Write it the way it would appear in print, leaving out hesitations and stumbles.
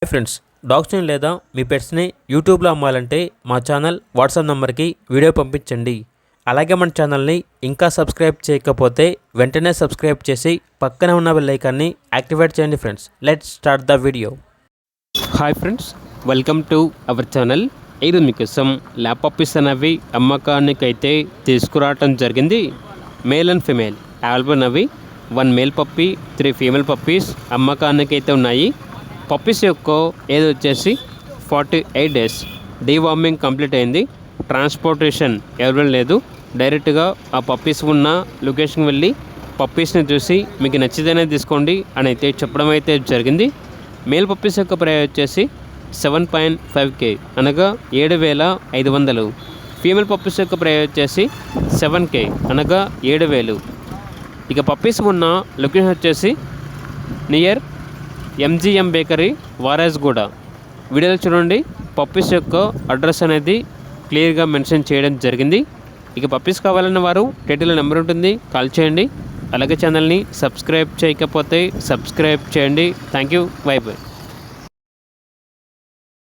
Hi friends, డాగ్స్ని లేదా మీ పెట్స్ని యూట్యూబ్లో అమ్మాలంటే మా ఛానల్ వాట్సాప్ నెంబర్కి వీడియో పంపించండి. అలాగే మన ఛానల్ని ఇంకా సబ్స్క్రైబ్ చేయకపోతే వెంటనే సబ్స్క్రైబ్ చేసి పక్కనే ఉన్న బెల్ ఐకాన్ని యాక్టివేట్ చేయండి. Friends, let's start the video. Hi friends, welcome to our channel. ఈరోజు మీకోసం ల్యాబ్ పప్పీస్ అనేవి అమ్మకానికి అయితే తీసుకురావటం జరిగింది. మేల్ అండ్ ఫిమేల్ అవైలబుల్ అవి 1 మేల్ పప్పీ 3 ఫీమేల్ పప్పీస్ అమ్మకానికి అయితే ఉన్నాయి. పప్పీస్ యొక్క ఏజ్ వచ్చేసి 48 డేస్. డీవార్మింగ్ కంప్లీట్ అయింది. ట్రాన్స్పోర్టేషన్ అవైలబుల్ లేదు. డైరెక్ట్గా ఆ పప్పీస్ ఉన్న లొకేషన్కి వెళ్ళి పప్పీస్ని చూసి మీకు నచ్చితేనే తీసుకోండి అని అయితే చెప్పడం అయితే జరిగింది. మేల్ పప్పీస్ యొక్క ప్రైస్ వచ్చేసి 7.5K అనగా 7,500. ఫీమేల్ పప్పీస్ యొక్క ప్రైస్ వచ్చేసి 7K అనగా 7,000. ఇక పప్పీస్ ఉన్న లొకేషన్ వచ్చేసి నియర్ MGM బేకరీ, వారాజ్గూడ. వీడియోలో చూడండి, పప్పీస్ యొక్క అడ్రస్ అనేది క్లియర్గా మెన్షన్ చేయడం జరిగింది. ఇక పప్పీస్ కావాలన్న వారు టైటిల్లో నెంబర్ ఉంటుంది, కాల్ చేయండి. అలాగే ఛానల్ని సబ్స్క్రైబ్ చేయకపోతే సబ్స్క్రైబ్ చేయండి. Thank you, by by.